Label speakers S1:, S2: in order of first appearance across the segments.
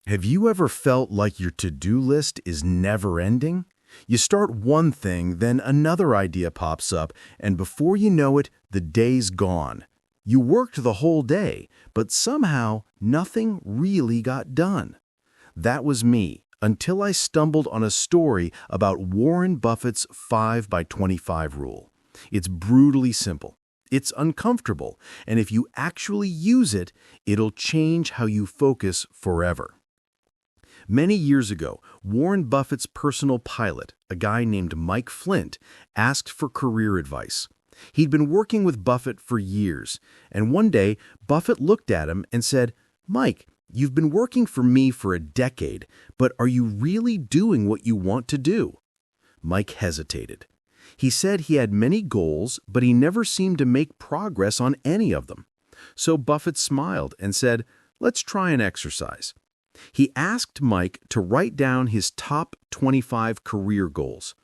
S1: Have you ever felt like your to-do list is never ending? You start one thing, then another idea pops up, and before you know it, the day's gone. You worked the whole day, but somehow nothing really got done. That was me, until I stumbled on a story about Warren Buffett's 5 by 25 rule. It's brutally simple. It's uncomfortable, and if you actually use it, it'll change how you focus forever. Many years ago, Warren Buffett's personal pilot, a guy named Mike Flint, asked for career advice. He'd been working with Buffett for years, and one day, Buffett looked at him and said, "Mike, you've been working for me for a decade, but are you really doing what you want to do?" Mike hesitated. He said he had many goals, but he never seemed to make progress on any of them. So Buffett smiled and said, "Let's try an exercise." He asked Mike to write down his top 25 career goals.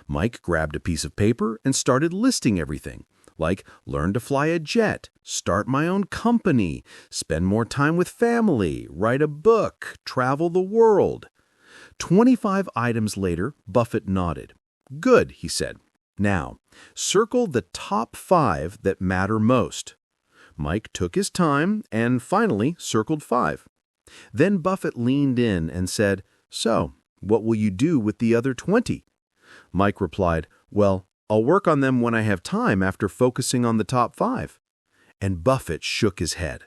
S1: Mike grabbed a piece of paper and started listing everything, like learn to fly a jet, start my own company, spend more time with family, write a book, travel the world. 25 items later, Buffett nodded. "Good," he said. "Now, circle the top 5 that matter most." Mike took his time and finally circled 5. Then Buffett leaned in and said, "So, what will you do with the other 20? Mike replied, "Well, I'll work on them when I have time after focusing on the top 5. And Buffett shook his head.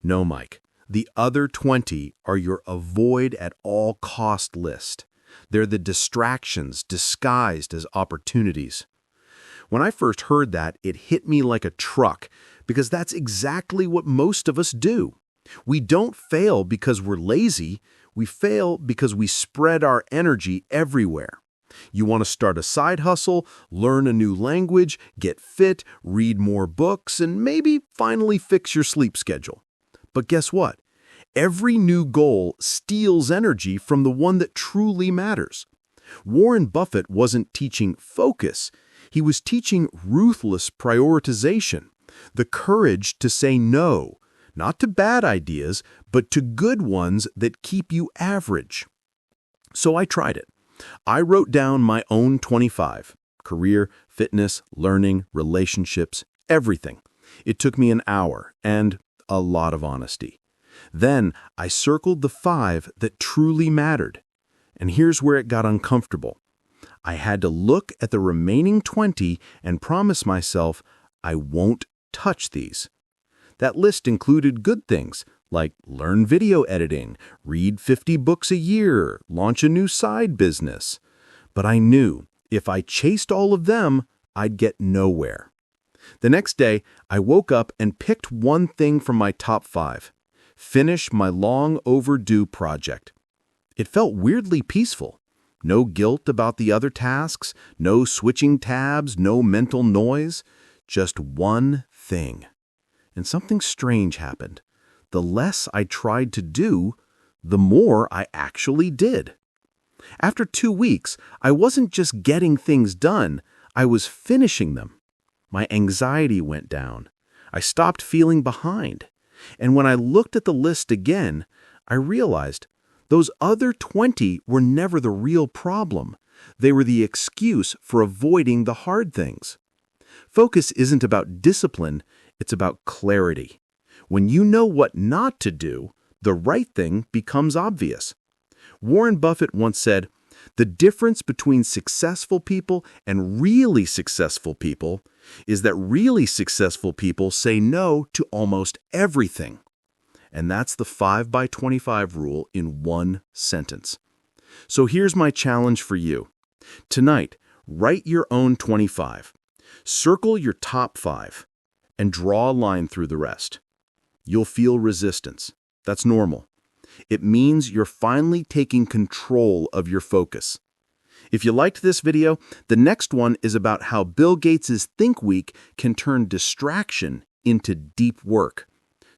S1: "No, Mike, the other 20 are your avoid at all cost list. They're the distractions disguised as opportunities." When I first heard that, it hit me like a truck, because that's exactly what most of us do. We don't fail because we're lazy. We fail because we spread our energy everywhere. You want to start a side hustle, learn a new language, get fit, read more books, and maybe finally fix your sleep schedule. But guess what? Every new goal steals energy from the one that truly matters. Warren Buffett wasn't teaching focus. He was teaching ruthless prioritization, the courage to say no, not to bad ideas, but to good ones that keep you average. So I tried it. I wrote down my own 25: career, fitness, learning, relationships, everything. It took me an hour and a lot of honesty. Then I circled the 5 that truly mattered. And here's where it got uncomfortable. I had to look at the remaining 20 and promise myself I won't touch these. That list included good things like learn video editing, read 50 books a year, launch a new side business. But I knew if I chased all of them, I'd get nowhere. The next day, I woke up and picked one thing from my top 5: finish my long overdue project. It felt weirdly peaceful. No guilt about the other tasks, no switching tabs, no mental noise, just one thing. And something strange happened. The less I tried to do, the more I actually did. After 2 weeks, I wasn't just getting things done, I was finishing them. My anxiety went down. I stopped feeling behind. And when I looked at the list again, I realized those other 20 were never the real problem. They were the excuse for avoiding the hard things. Focus isn't about discipline, it's about clarity. When you know what not to do, the right thing becomes obvious. Warren Buffett once said, "The difference between successful people and really successful people is that really successful people say no to almost everything." And that's the 5 by 25 rule in one sentence. So here's my challenge for you. Tonight, write your own 25. Circle your top 5 and draw a line through the rest. You'll feel resistance. That's normal. It means you're finally taking control of your focus. If you liked this video, the next one is about how Bill Gates' Think Week can turn distraction into deep work.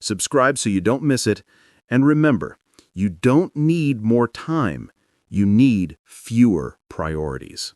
S1: Subscribe so you don't miss it. And remember, you don't need more time. You need fewer priorities.